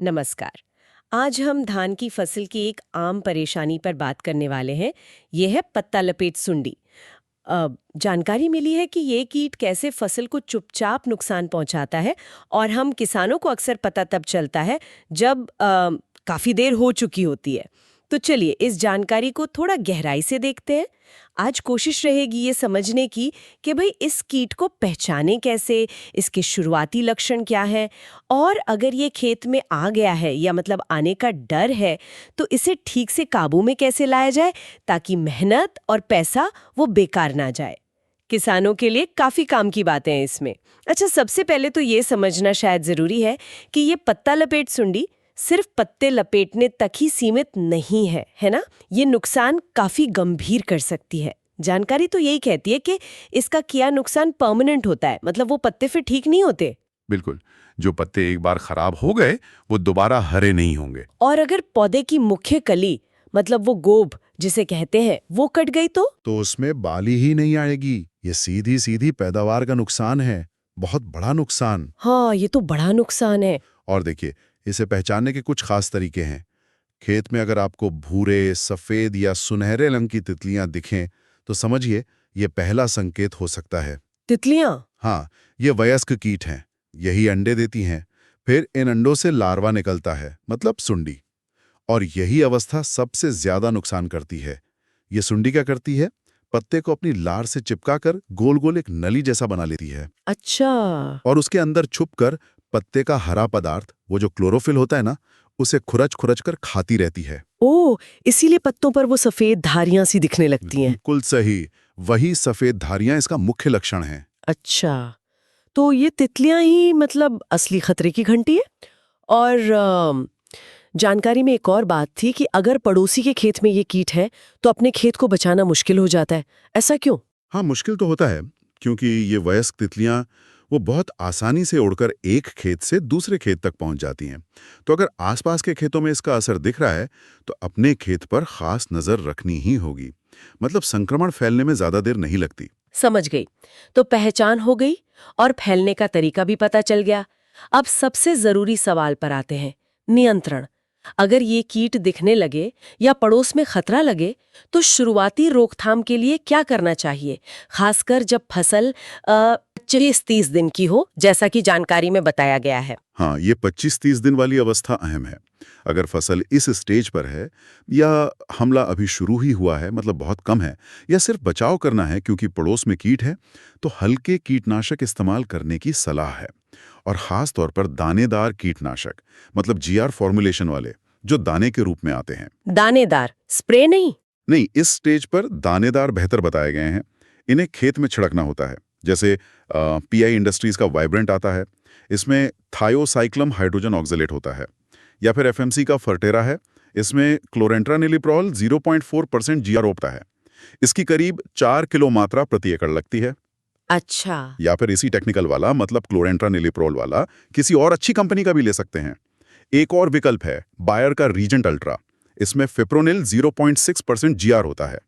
नमस्कार। आज हम धान की फसल की एक आम परेशानी पर बात करने वाले हैं। ये है पत्ता लपेट सुंडी। जानकारी मिली है कि ये कीट कैसे फसल को चुपचाप नुकसान पहुंचाता है और हम किसानों को अक्सर पता तब चलता है जब काफी देर हो चुकी होती है। तो चलिए इस जानकारी को थोड़ा गहराई से देखते हैं। आज कोशिश रहेगी ये समझने की कि भाई इस कीट को पहचाने कैसे, इसके शुरुआती लक्षण क्या हैं, और अगर ये खेत में आ गया है या मतलब आने का डर है तो इसे ठीक से काबू में कैसे लाया जाए ताकि मेहनत और पैसा वो बेकार ना जाए। किसानों के लिए काफी काम की बातें हैं इसमें। अच्छा, सबसे पहले तो ये समझना शायद जरूरी है कि ये पत्ता लपेट सुंडी सिर्फ पत्ते लपेटने तक ही सीमित नहीं है, है ना? ये नुकसान काफी गंभीर कर सकती है। जानकारी तो यही कहती है कि इसका किया नुकसान परमानेंट होता है, मतलब वो पत्ते फिर ठीक नहीं होते। बिल्कुल। जो पत्ते एक बार खराब हो गए वो दोबारा हरे नहीं होंगे। और अगर पौधे की मुख्य कली, मतलब वो गोब जिसे कहते हैं, वो कट गई तो उसमें बाली ही नहीं आएगी। ये सीधी सीधी पैदावार का नुकसान है, बहुत बड़ा नुकसान। हाँ, ये तो बड़ा नुकसान है। और देखिए, इसे पहचानने के कुछ खास तरीके हैं। खेत में अगर आपको भूरे, सफेद या सुनहरे रंग की तितलियां दिखें तो समझिए ये पहला संकेत हो सकता है। तितलियां? हाँ, ये वयस्क कीट हैं। यही अंडे देती हैं। फिर इन अंडों से लार्वा निकलता है, मतलब सुंडी। और यही अवस्था सबसे ज्यादा नुकसान करती है। ये सुंडी क्या करती है? पत्ते को अपनी लार से चिपकाकर गोल गोल एक नली जैसा बना लेती है अच्छा। और उसके अंदर छुपकर पत्ते का हरा पदार्थ, वो जो क्लोरोफिल होता है ना, उसे खुरच खुरच कर खाती रहती है। ओ, इसीलिए पत्तों पर वो सफेद धारियां सी दिखने लगती हैं। बिल्कुल सही। वही सफेद धारियां इसका मुख्य लक्षण है। अच्छा, तो ये तितलियां ही मतलब असली खतरे की घंटी है। और जानकारी में एक और बात थी कि अगर पड़ोसी के खेत में ये कीट है तो अपने खेत को बचाना मुश्किल हो जाता है। ऐसा क्यों? हाँ, मुश्किल तो होता है, क्योंकि ये वयस्क तितलियां वो बहुत आसानी से उड़कर एक खेत से दूसरे खेत तक पहुंच जाती हैं। तो अगर आसपास के खेतों में इसका असर दिख रहा है तो अपने खेत पर खास नजर रखनी ही होगी। मतलब संक्रमण फैलने में ज्यादा देर नहीं लगती। समझ गई। तो पहचान हो गई और फैलने का तरीका भी पता चल गया। अब सबसे जरूरी सवाल पर आते हैं, नियंत्रण। अगर ये कीट दिखने लगे या पड़ोस में खतरा लगे तो शुरुआती रोकथाम के लिए क्या करना चाहिए, खासकर जब फसल 25-30 दिन की हो, जैसा कि जानकारी में बताया गया है। हाँ, ये 25-30 दिन वाली अवस्था अहम है। अगर फसल इस स्टेज पर है या हमला अभी शुरू ही हुआ है, मतलब बहुत कम है, या सिर्फ बचाव करना है क्योंकि पड़ोस में कीट है, तो हल्के कीटनाशक इस्तेमाल करने की सलाह है। और खास तौर पर दानेदार कीटनाशक, मतलब जीआर फॉर्मुलेशन वाले, जो दाने के रूप में आते हैं। दानेदार स्प्रे नहीं? नहीं, इस स्टेज पर दानेदार बेहतर बताए गए हैं। इन्हें खेत में छिड़कना होता है। जैसे पीआई इंडस्ट्रीज का वाइब्रेंट आता है, इसमें थायोसाइक्लम हाइड्रोजन ऑक्सलेट होता है। या फिर एफएमसी का फर्टेरा है, इसमें क्लोरेंट्रानिलिप्रोल 0.4% जीआर होता है। इसकी करीब 4 किलो मात्रा प्रति एकड़ लगती है। अच्छा। या फिर इसी टेक्निकल वाला, मतलब क्लोरेंट्रानिलिप्रोल वाला, किसी और अच्छी कंपनी का भी ले सकते हैं। एक और विकल्प है बायर का रीजेंट अल्ट्रा। इसमें फिप्रोनिल 0.6% जीआर होता है।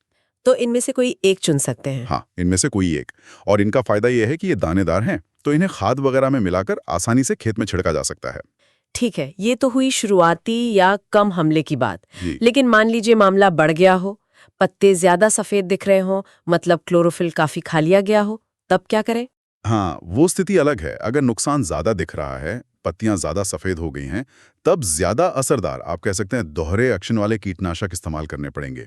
तो इनमें से कोई एक चुन सकते हैं? हाँ, इनमें से कोई एक। और इनका फायदा यह है कि ये दानेदार हैं, तो इन्हें खाद वगैरह में मिलाकर आसानी से खेत में छिड़का जा सकता है। ठीक है, ये तो हुई शुरुआती या कम हमले की बात। जी। लेकिन मान लीजिए मामला बढ़ गया हो, पत्ते ज्यादा सफेद दिख रहे हो, मतलब क्लोरोफिल काफी खा लिया गया हो, तब क्या करें? हाँ, वो स्थिति अलग है। अगर नुकसान ज्यादा दिख रहा है, पत्तियां ज्यादा सफेद हो गई हैं, तब ज्यादा असरदार, आप कह सकते हैं दोहरे एक्शन वाले कीटनाशक इस्तेमाल करने पड़ेंगे।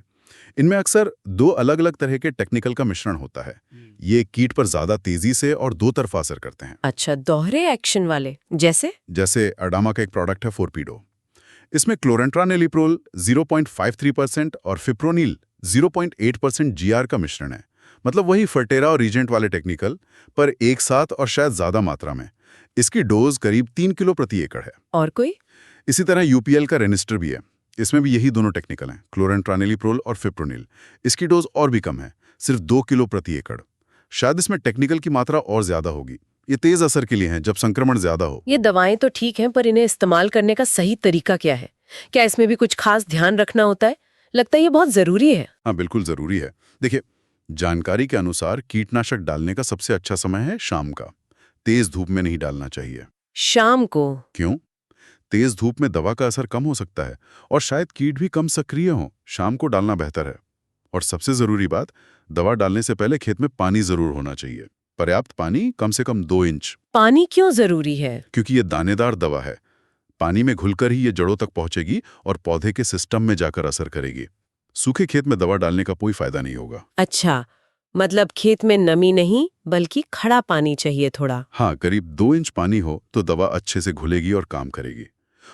इनमें अक्सर दो अलग अलग तरह के टेक्निकल का मिश्रण होता है। ये कीट पर ज्यादा तेजी से और दो तरफा असर करते हैं। अच्छा, दोहरे एक्शन वाले जैसे अडामा का एक प्रोडक्ट है फोरपीडो। इसमें क्लोरेंट्रानिलिप्रोल 0.53% और फिप्रोनिल 0.8% जीआर का मिश्रण है। मतलब वही फर्टेरा और रीजेंट वाले टेक्निकल, पर एक साथ और शायद ज्यादा मात्रा में। इसकी डोज करीब 3 किलो प्रति एकड़ है। और कोई? इसी तरह यूपीएल का रेनिस्टर भी है। इसमें भी यही दोनों टेक्निकल हैं, क्लोरेंट्रानिलिप्रोल और फिप्रोनिल। इसकी डोज और भी कम है, सिर्फ 2 किलो प्रति एकड़। शायद इसमें टेक्निकल की मात्रा और ज्यादा होगी। ये तेज असर के लिए हैं, जब संक्रमण ज्यादा हो। ये दवाएं तो ठीक हैं, पर इन्हें इस्तेमाल करने का सही तरीका क्या है? क्या इसमें भी कुछ खास ध्यान रखना होता है? लगता है ये बहुत जरूरी है। हाँ, बिल्कुल जरूरी है। देखिए, जानकारी के अनुसार कीटनाशक डालने का सबसे अच्छा समय है शाम का। तेज धूप में नहीं डालना चाहिए। शाम को? क्यों? तेज धूप में दवा का असर कम हो सकता है और शायद कीट भी कम सक्रिय हों। शाम को डालना बेहतर है। और सबसे जरूरी बात, दवा डालने से पहले खेत में पानी जरूर होना चाहिए। पर्याप्त पानी, कम से कम 2 इंच, पानी क्यों जरूरी है? क्योंकि ये दानेदार दवा है। पानी में घुलकर ही ये जड़ों तक पहुंचेगी और पौधे के सिस्टम में जाकर असर करेगी। सूखे खेत में दवा डालने का कोई फायदा नहीं होगा। अच्छा, मतलब खेत में नमी नहीं बल्कि खड़ा पानी चाहिए थोड़ा। हाँ, करीब 2 इंच पानी हो तो दवा अच्छे से घुलेगी और काम करेगी।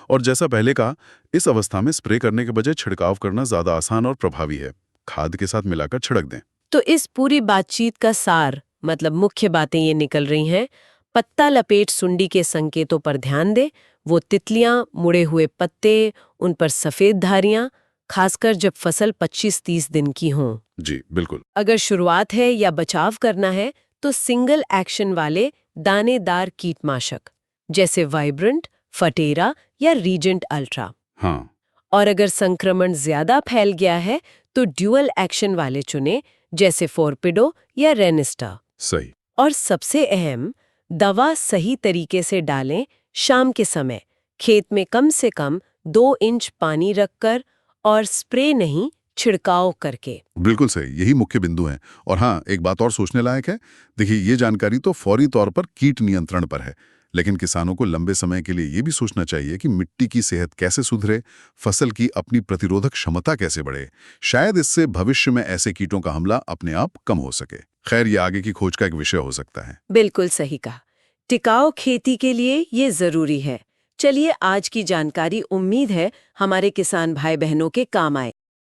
और जैसा पहले कहा, इस अवस्था में स्प्रे करने के बजाय छिड़काव करना ज्यादा आसान और प्रभावी है। खाद के साथ मिलाकर छिड़क दें। तो इस पूरी बातचीत का सार, मतलब मुख्य बातें ये निकल रही हैं। पत्ता लपेट सुंडी के संकेतों पर ध्यान दें। वो तितलियां, मुड़े हुए पत्ते, उन पर सफेद धारियां, खासकर जब फसल 25-30 दिन की हों। जी बिल्कुल। अगर शुरुआत है या बचाव करना है तो सिंगल एक्शन वाले दानेदार कीटनाशक जैसे वाइब्रेंट, फटेरा या रीजेंट अल्ट्रा। हाँ, और अगर संक्रमण ज्यादा फैल गया है तो ड्यूअल एक्शन वाले चुने जैसे फोर्पिडो या रेनिस्टा। सही। और सबसे अहम, दवा सही तरीके से डालें। शाम के समय खेत में कम से कम 2 इंच पानी रखकर और स्प्रे नहीं, छिड़काव करके। बिल्कुल सही, यही मुख्य बिंदु हैं। और हाँ, एक बात और सोचने लायक है। देखिए, ये जानकारी तो फौरी तौर पर कीट नियंत्रण पर है, लेकिन किसानों को लंबे समय के लिए ये भी सोचना चाहिए कि मिट्टी की सेहत कैसे सुधरे, फसल की अपनी प्रतिरोधक क्षमता कैसे बढ़े। शायद इससे भविष्य में ऐसे कीटों का हमला अपने आप कम हो सके। खैर, ये आगे की खोज का एक विषय हो सकता है। बिल्कुल सही कहा। टिकाऊ खेती के लिए ये जरूरी है। चलिए, आज की जानकारी उम्मीद है हमारे किसान भाई बहनों के काम आए।